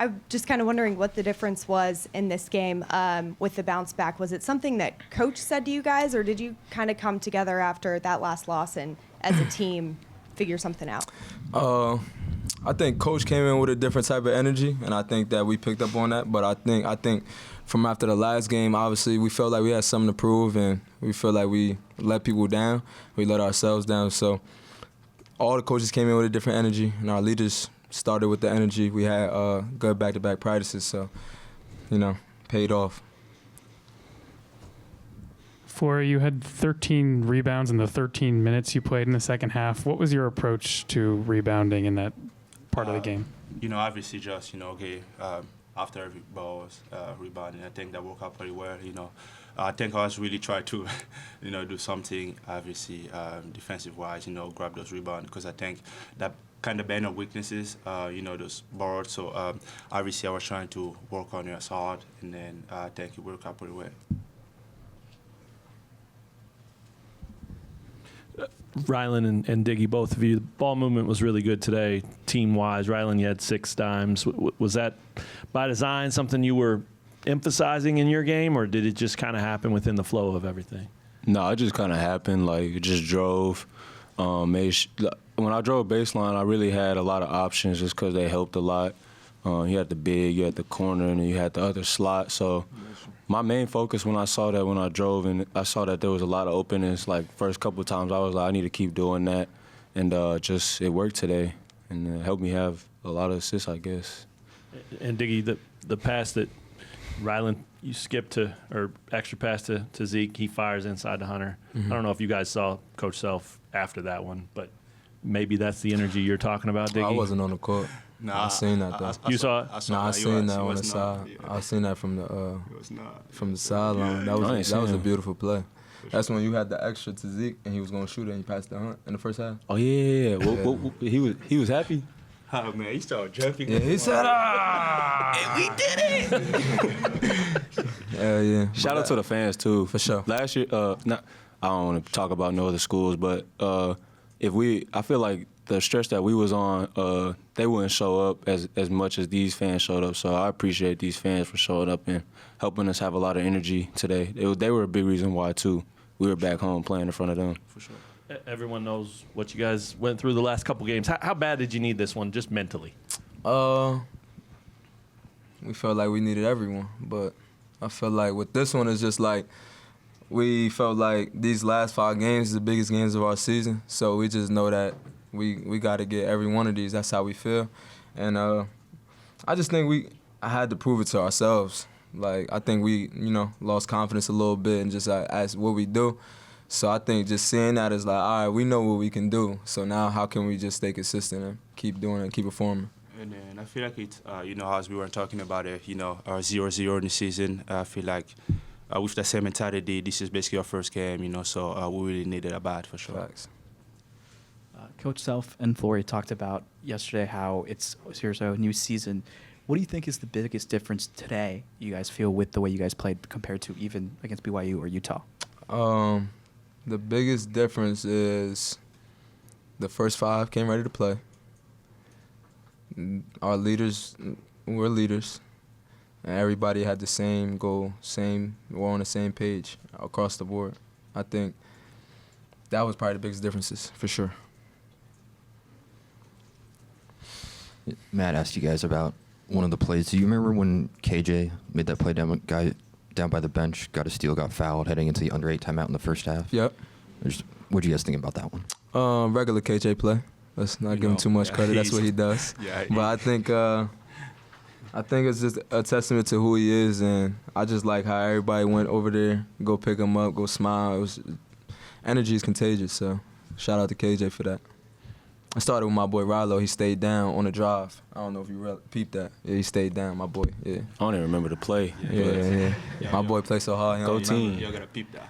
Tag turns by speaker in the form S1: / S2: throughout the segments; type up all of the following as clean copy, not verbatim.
S1: I'm just kind of wondering what the difference was in this game with the bounce back. Was it something that Coach said to you guys, or did you kind of come together after that last loss and as a team figure something out?
S2: I think Coach came in with a different type of energy, and I think that we picked up on that. But I think from after the last game, obviously we felt like we had something to prove, and we feel like we let people down. We let ourselves down. So all the coaches came in with a different energy, and our leaders started with the energy. We had good back-to-back practices, so, paid off.
S3: Flory, you had 13 rebounds in the 13 minutes you played in the second half. What was your approach to rebounding in that part of the game?
S4: Obviously just, after every ball was rebounding, I think that worked out pretty well, I think I was really trying to, do something, obviously, defensive-wise, grab those rebounds, because I think that kind of been our weaknesses, those boards. So obviously I was trying to work on it as hard, and then I think it worked out pretty well.
S5: Rylan and Diggy, both of you, the ball movement was really good today, team-wise. Rylan, you had 6 dimes. Was that by design something you were emphasizing in your game, or did it just kind of happen within the flow of everything?
S6: No, it just kind of happened. Like, it just drove. When I drove baseline, I really had a lot of options just because they helped a lot. You had the big, you had the corner, and then you had the other slot. So my main focus when I saw that when I drove, and I saw that there was a lot of openness, like first couple of times I was like, I need to keep doing that. And it worked today, and it helped me have a lot of assists, I guess.
S5: And Diggy, the pass that Rylan, you skipped to, or extra pass to Zeke, he fires inside to Hunter.
S2: Mm-hmm.
S5: I don't know if you guys saw Coach Self after that one, but maybe that's the energy you're talking about, Diggy.
S2: I wasn't on the court.
S4: Nah,
S2: I seen that though.
S5: You saw it?
S2: I seen that on the side. I seen that from the sideline. That was a beautiful play. That's when you had the extra to Zeke, and he was gonna shoot it, and he passed the Hunt in the first half.
S6: Oh yeah. He was happy.
S4: Oh man, he started jumping.
S2: Yeah, he said,
S4: we did it.
S2: Hell yeah.
S6: Shout out to the fans too.
S2: For sure.
S6: Last year, I don't want to talk about no other schools, but I feel like the stretch that we was on, they wouldn't show up as much as these fans showed up. So I appreciate these fans for showing up and helping us have a lot of energy today. They were a big reason why too. We were back home playing in front of them.
S5: For sure. Everyone knows what you guys went through the last couple games. How bad did you need this one, just mentally?
S2: We felt like we needed everyone, but I feel like with this one, it's just like we felt like these last 5 games is the biggest games of our season. So we just know that we got to get every one of these. That's how we feel. And I just think I had to prove it to ourselves. Like, I think we, lost confidence a little bit and just asked what we do. So I think just seeing that is like, all right, we know what we can do. So now how can we just stay consistent and keep doing it, keep performing?
S4: And then I feel like it's, as we were talking about it, our 0-0 in the season, I feel like with the same mentality, this is basically our first game, so we really needed a bat for sure.
S2: Facts.
S7: Coach Self and Flory talked about yesterday how here's a new season. What do you think is the biggest difference today you guys feel with the way you guys played compared to even against BYU or Utah?
S2: The biggest difference is the first 5 came ready to play. Our leaders were leaders, and everybody had the same goal, we're on the same page across the board. I think that was probably the biggest differences, for sure.
S8: Matt asked you guys about one of the plays. Do you remember when KJ made that play down by the bench, got a steal, got fouled, heading into the under 8 timeout in the first half?
S2: Yep.
S8: What do you guys think about that one?
S2: Regular KJ play. Let's not give him too much credit. That's what he does.
S4: Yeah,
S2: but I think it's just a testament to who he is, and I just like how everybody went over there, go pick him up, go smile. Energy is contagious, so shout out to KJ for that. I started with my boy Rylan. He stayed down on the drive. I don't know if you peeped that. Yeah, he stayed down, my boy. Yeah.
S6: I don't even remember the play.
S2: Yeah. My boy played so hard.
S6: Go team.
S4: You gotta peep that.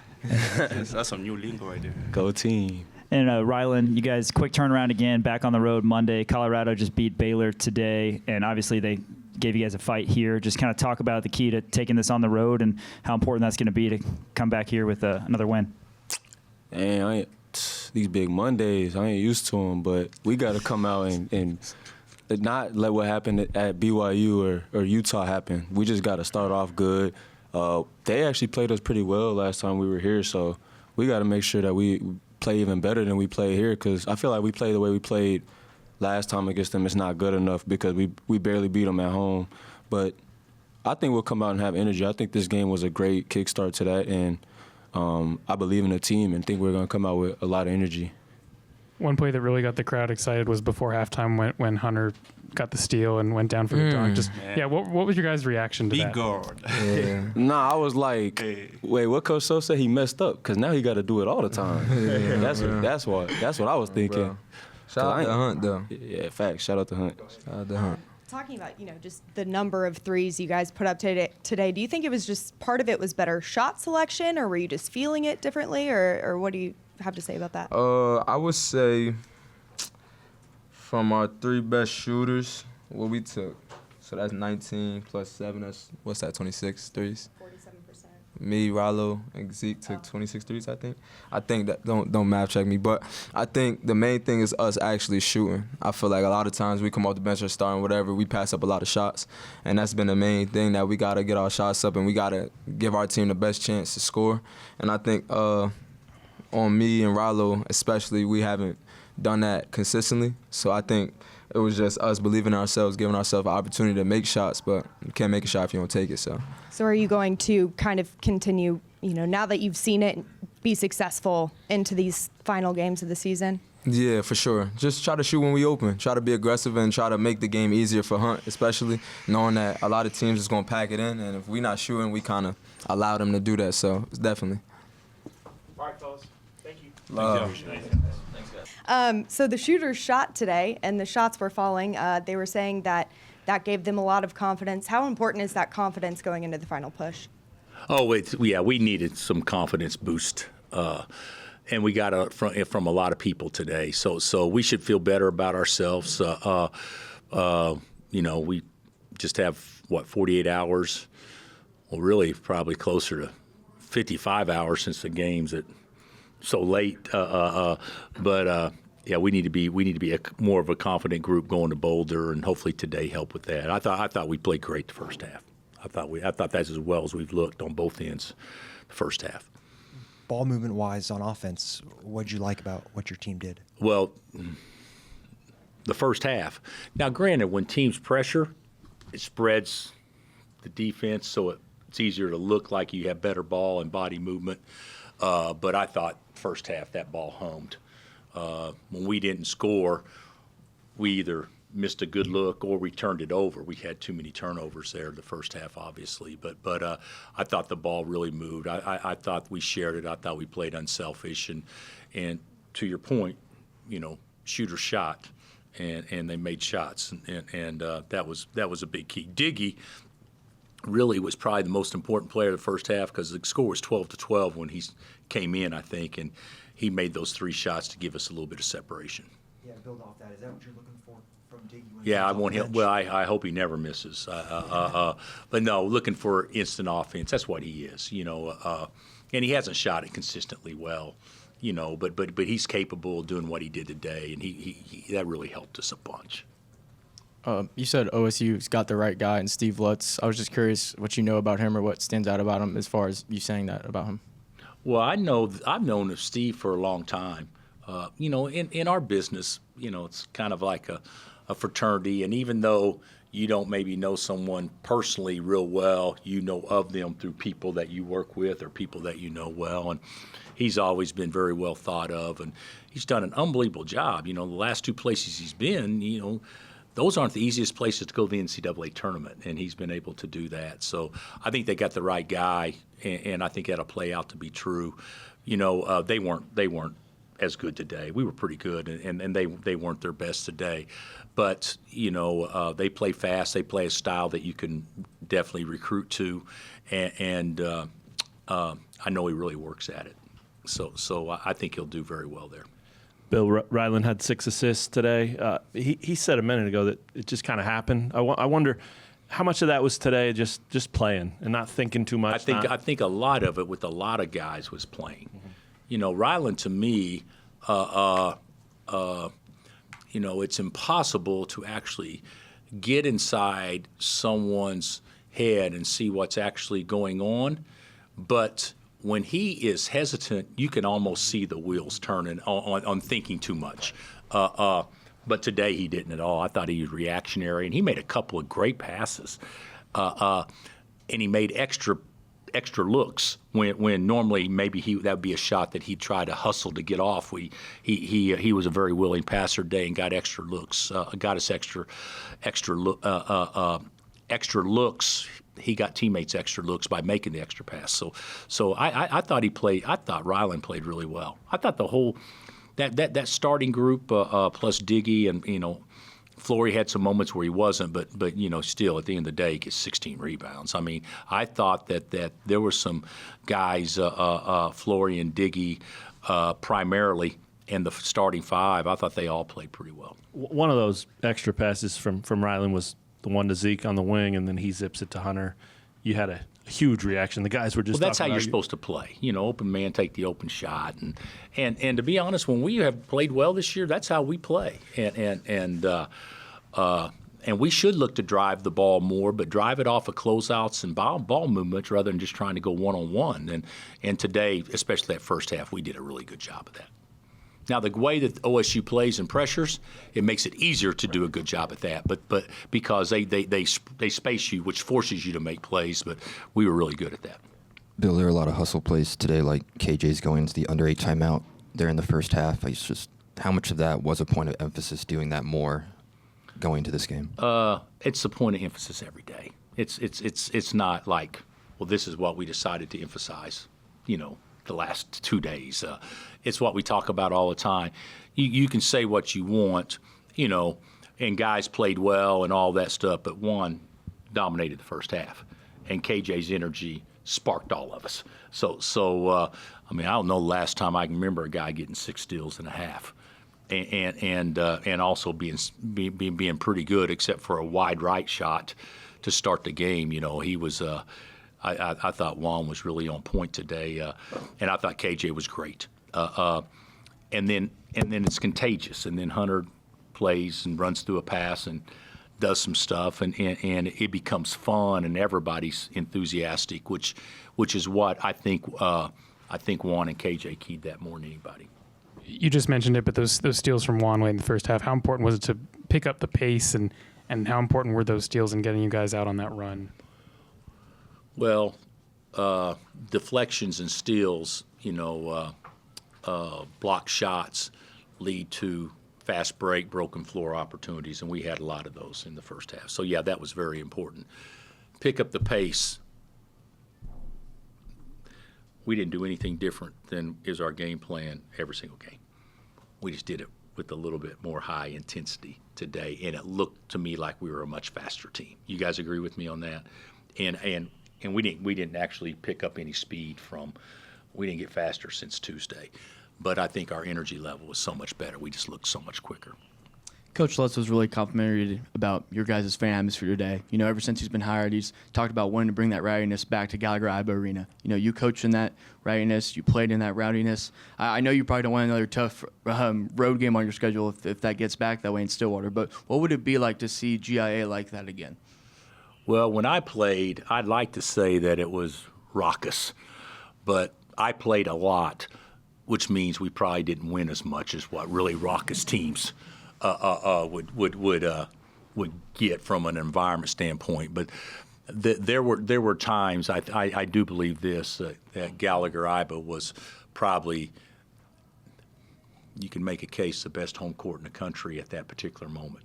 S4: That's some new lingo right there.
S6: Go team.
S9: And Rylan, you guys, quick turnaround again, back on the road Monday. Colorado just beat Baylor today, and obviously they gave you guys a fight here. Just kind of talk about the key to taking this on the road and how important that's going to be to come back here with another win.
S6: And these big Mondays, I ain't used to them, but we got to come out and not let what happened at BYU or Utah happen. We just got to start off good. They actually played us pretty well last time we were here, so we got to make sure that we play even better than we play here, because I feel like we play the way we played last time against them. It's not good enough because we barely beat them at home. But I think we'll come out and have energy. I think this game was a great kickstart to that, and I believe in the team and think we're going to come out with a lot of energy.
S3: One play that really got the crowd excited was before halftime when Hunter got the steal and went down for the dunk. What was your guys' reaction to that?
S4: Big guard.
S2: Yeah.
S6: Nah, I was like, wait, what Coach So said? He messed up because now he got to do it all the time. That's what I was thinking.
S2: Bro. Shout out to Hunt, though.
S6: Yeah, facts. Shout out to Hunt.
S2: Shout out to Hunt.
S1: Talking about, just the number of threes you guys put up today, do you think it was just part of it was better shot selection, or were you just feeling it differently, or what do you have to say about that?
S2: I would say from our 3 best shooters, what we took. So that's 19 plus 7. What's that, 26 threes?
S1: 47%.
S2: Me, Rylan, and Zeke took 26 threes, I think. I think that, don't math check me, but I think the main thing is us actually shooting. I feel like a lot of times we come off the bench or starting whatever, we pass up a lot of shots. And that's been the main thing, that we got to get our shots up and we got to give our team the best chance to score. And I think on me and Rylan especially, we haven't done that consistently. So I think it was just us believing in ourselves, giving ourselves an opportunity to make shots, but you can't make a shot if you don't take it. So
S1: are you going to kind of continue, now that you've seen it, be successful into these final games of the season?
S2: Yeah, for sure. Just try to shoot when we open. Try to be aggressive and try to make the game easier for Hunt, especially knowing that a lot of teams is going to pack it in, and if we're not shooting, we kind of allow them to do that. So it's definitely.
S3: All right, fellas. Thank you.
S2: Love.
S1: So the shooters shot today, and the shots were falling. They were saying that gave them a lot of confidence. How important is that confidence going into the final push?
S10: We needed some confidence boost, and we got it from a lot of people today. So we should feel better about ourselves. We just have 48 hours. Well, really, probably closer to 55 hours since the game's at so late. We need to be more of a confident group going to Boulder, and hopefully today help with that. I thought we played great the first half. I thought that's as well as we've looked on both ends the first half.
S11: Ball movement wise on offense, what'd you like about what your team did?
S10: Well, the first half. Now, granted, when teams pressure, it spreads the defense, so it's easier to look like you have better ball and body movement. But I thought first half that ball homed. When we didn't score, we either missed a good look or we turned it over. We had too many turnovers there the first half, obviously. But I thought the ball really moved. I thought we shared it. I thought we played unselfish. And to your point, shooter shot, and they made shots. And that was a big key. Diggy really was probably the most important player of the first half because the score was 12-12 when he came in, I think, and he made those 3 shots to give us a little bit of separation.
S11: Yeah, build off that. Is that what you're looking for from Diggy?
S10: Yeah, I want him. Well, I hope he never misses. But no, looking for instant offense. That's what he is, and he hasn't shot it consistently well, But he's capable of doing what he did today, and he that really helped us a bunch.
S12: You said OSU's got the right guy in Steve Lutz. I was just curious what you know about him or what stands out about him as far as you saying that about him.
S10: Well, I've known of Steve for a long time. In our business, it's kind of like a fraternity, and even though you don't maybe know someone personally real well, you know of them through people that you work with or people that you know well, and he's always been very well thought of, and he's done an unbelievable job. The last 2 places he's been, those aren't the easiest places to go to the NCAA tournament, and he's been able to do that. So I think they got the right guy, and I think that'll play out to be true. They weren't as good today. We were pretty good, and they weren't their best today. But they play fast. They play a style that you can definitely recruit to, and I know he really works at it. So I think he'll do very well there.
S5: Bill Rylan had 6 assists today. He said a minute ago that it just kind of happened. I wonder how much of that was today just playing and not thinking too much.
S10: I think a lot of it with a lot of guys was playing. Mm-hmm. Rylan to me, You know, it's impossible to actually get inside someone's head and see what's actually going on. But when he is hesitant, you can almost see the wheels turning on thinking too much. But today he didn't at all. I thought he was reactionary, and he made a couple of great passes. And he made extra looks when normally maybe that would be a shot that he'd try to hustle to get off. He was a very willing passer today and got extra looks. Got us extra looks. He got teammates extra looks by making the extra pass. So I thought Rylan played really well. I thought the whole that starting group plus Diggy and Flory had some moments where he wasn't, but still at the end of the day, he gets 16 rebounds. I mean, I thought that there were some guys, Flory and Diggy primarily, and the starting five. I thought they all played pretty well.
S5: One of those extra passes from Rylan was the one to Zeke on the wing, and then he zips it to Hunter. You had a huge reaction. The guys were just
S10: well, that's how
S5: talking
S10: you're
S5: about
S10: supposed to play. Open man, take the open shot, and to be honest, when we have played well this year, that's how we play. And we should look to drive the ball more, but drive it off of closeouts and ball movements rather than just trying to go one-on-one. And today, especially that first half, we did a really good job of that. Now, the way that OSU plays and pressures, it makes it easier to do a good job at that. But because they space you, which forces you to make plays. But we were really good at that.
S8: Bill, there are a lot of hustle plays today, like KJ's going to the under 8 timeout there in the first half. It's just how much of that was a point of emphasis doing that more going to this game?
S10: It's a point of emphasis every day. It's not like, well, this is what we decided to emphasize, the last 2 days. It's what we talk about all the time. You can say what you want, and guys played well and all that stuff, but one dominated the first half, and KJ's energy sparked all of us. So I don't know the last time I can remember a guy getting 6 steals in a half, and also being pretty good, except for a wide right shot to start the game. He was. I thought Juan was really on point today, and I thought KJ was great. And then it's contagious. And then Hunter plays and runs through a pass and does some stuff, and it becomes fun, and everybody's enthusiastic, which is what I think Juan and KJ keyed that more than anybody.
S3: You just mentioned it, but those steals from Juan late in the first half, how important was it to pick up the pace, and how important were those steals in getting you guys out on that run?
S10: Well, deflections and steals, block shots lead to fast break, broken floor opportunities, and we had a lot of those in the first half. So, yeah, that was very important. Pick up the pace. We didn't do anything different than is our game plan every single game. We just did it with a little bit more high intensity today, and it looked to me like we were a much faster team. You guys agree with me on that? And we didn't actually pick up any speed we didn't get faster since Tuesday. But I think our energy level was so much better. We just looked so much quicker.
S12: Coach Lutz was really complimentary about your guys' fan atmosphere today. Ever since he's been hired, he's talked about wanting to bring that rowdiness back to Gallagher-Iba Arena. You coached in that rowdiness. You played in that rowdiness. I know you probably don't want another tough road game on your schedule if that gets back that way in Stillwater, but what would it be like to see GIA like that again?
S10: Well, when I played, I'd like to say that it was raucous, but I played a lot, which means we probably didn't win as much as what really raucous teams would get from an environment standpoint. But there were times I do believe this that Gallagher-Iba was probably, you can make a case, the best home court in the country at that particular moment.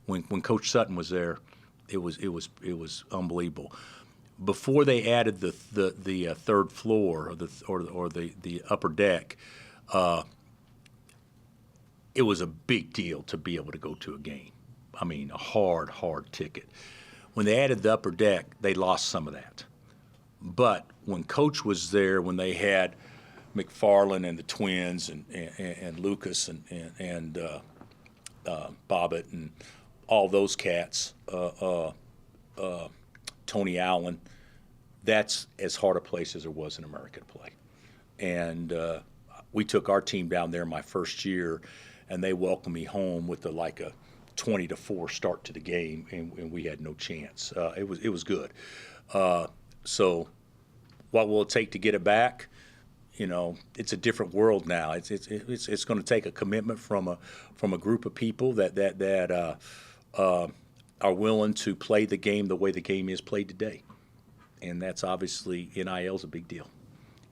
S10: When Coach Sutton was there, it was unbelievable. Before they added the third floor or the upper deck, it was a big deal to be able to go to a game. A hard ticket. When they added the upper deck, they lost some of that. But when Coach was there, when they had McFarland and the twins and Lucas and Bobbitt and all those cats, Tony Allen, that's as hard a place as there was in America to play. And we took our team down there my first year, and they welcomed me home with like a 20-4 start to the game, and we had no chance. It was good. So what will it take to get it back? It's a different world now. It's going to take a commitment from a group of people that are willing to play the game the way the game is played today, and that's obviously NIL is a big deal,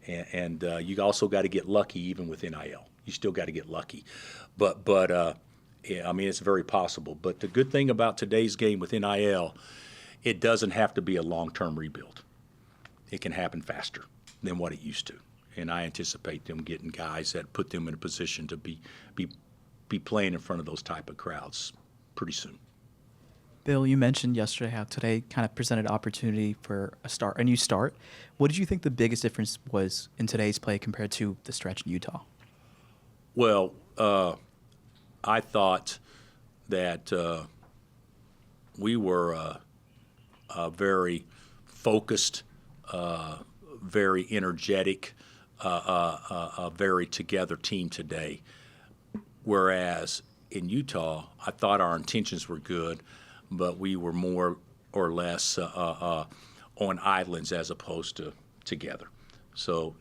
S10: and you also got to get lucky even with NIL. You still got to get lucky, but yeah, I mean it's very possible. But the good thing about today's game with NIL, it doesn't have to be a long-term rebuild. It can happen faster than what it used to. And I anticipate them getting guys that put them in a position to be playing in front of those type of crowds pretty soon.
S7: Bill, you mentioned yesterday how today kind of presented opportunity for a new start. What did you think the biggest difference was in today's play compared to the stretch in Utah?
S10: Well, I thought that we were a very focused, very energetic, a very together team today. Whereas in Utah, I thought our intentions were good, but we were more or less on islands as opposed to together. So,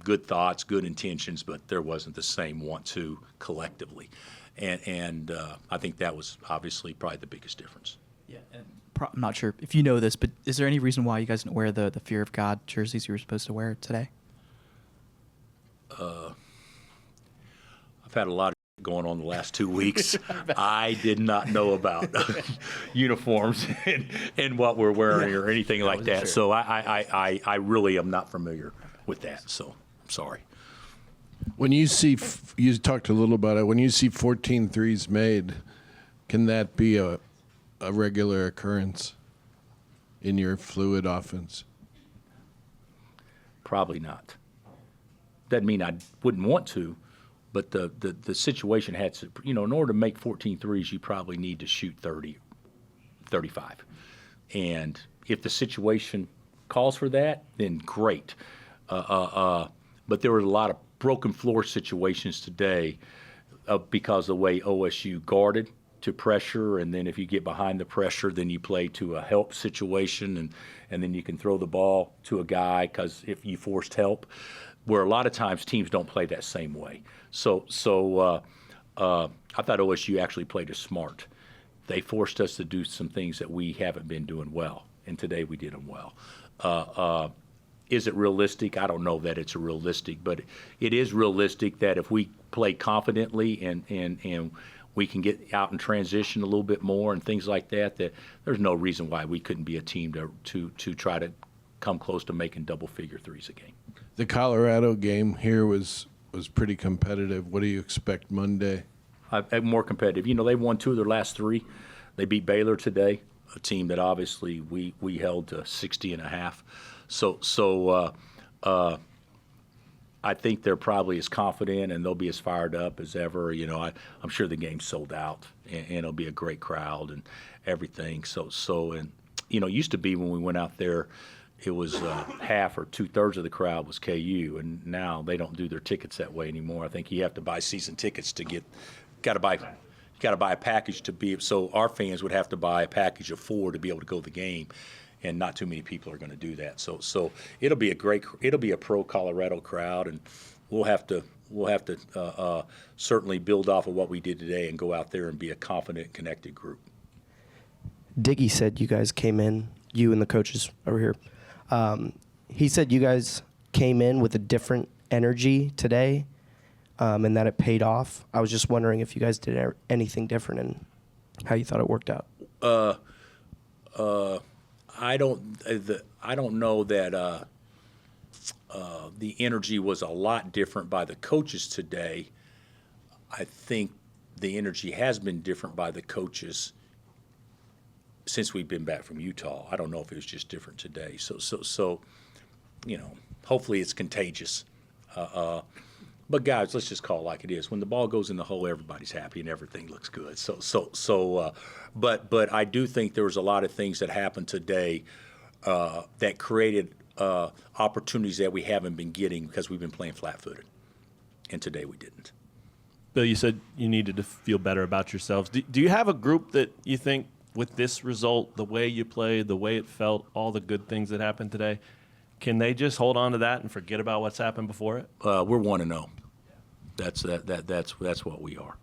S10: good thoughts, good intentions, but there wasn't the same want-to collectively. And I think that was obviously probably the biggest difference.
S7: Yeah, and I'm not sure if you know this, but is there any reason why you guys didn't wear the Fear of God jerseys you were supposed to wear today?
S10: I've had a lot of going on the last 2 weeks. I did not know about uniforms and what we're wearing or anything like that. Sure. So I really am not familiar with that. So I'm sorry.
S13: When you see, you talked a little about it, when you see 14 threes made, can that be a regular occurrence in your fluid offense?
S10: Probably not. Doesn't mean I wouldn't want to, but the situation had to, in order to make 14 threes, you probably need to shoot 30, 35. And if the situation calls for that, then great. But there were a lot of broken floor situations today because of the way OSU guarded to pressure, and then if you get behind the pressure, then you play to a help situation, and then you can throw the ball to a guy because if you forced help, where a lot of times teams don't play that same way. So I thought OSU actually played us smart. They forced us to do some things that we haven't been doing well, and today we did them well. Is it realistic? I don't know that it's realistic, but it is realistic that if we play confidently and we can get out and transition a little bit more and things like that, that there's no reason why we couldn't be a team to try to come close to making double-figure threes a game.
S13: The Colorado game here was pretty competitive. What do you expect Monday?
S10: More competitive. They won 2 of their last 3. They beat Baylor today, a team that obviously we held to 60.5. So I think they're probably as confident and they'll be as fired up as ever. I'm sure the game's sold out and it'll be a great crowd and everything. And it used to be when we went out there, it was half or 2/3 of the crowd was KU, and now they don't do their tickets that way anymore. I think you have to buy season tickets to get. Got to buy a package to be. So our fans would have to buy a package of 4 to be able to go to the game, and not too many people are going to do that. So it'll be a pro Colorado crowd, and we'll have to certainly build off of what we did today and go out there and be a confident, connected group.
S14: Diggy said you guys came in, you and the coaches over here. He said you guys came in with a different energy today, and that it paid off. I was just wondering if you guys did anything different and how you thought it worked out.
S10: I don't know that the energy was a lot different by the coaches today. I think the energy has been different by the coaches since we've been back from Utah. I don't know if it was just different today. So hopefully it's contagious. But guys, let's just call it like it is. When the ball goes in the hole, everybody's happy and everything looks good. But I do think there was a lot of things that happened today that created opportunities that we haven't been getting because we've been playing flat-footed, and today we didn't.
S5: Bill, you said you needed to feel better about yourselves. Do you have a group that you think, with this result, the way you played, the way it felt, all the good things that happened today, can they just hold on to that and forget about what's happened before it?
S10: We're 1-0. That's what we are,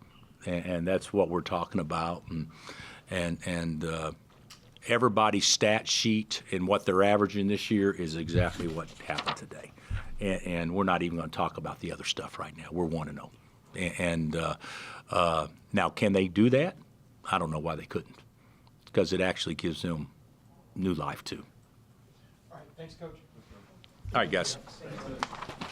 S10: and that's what we're talking about. And everybody's stat sheet and what they're averaging this year is exactly what happened today. And we're not even going to talk about the other stuff right now. We're 1-0. And now, can they do that? I don't know why they couldn't, because it actually gives them new life too.
S3: All right, thanks, Coach.
S10: All right, guys.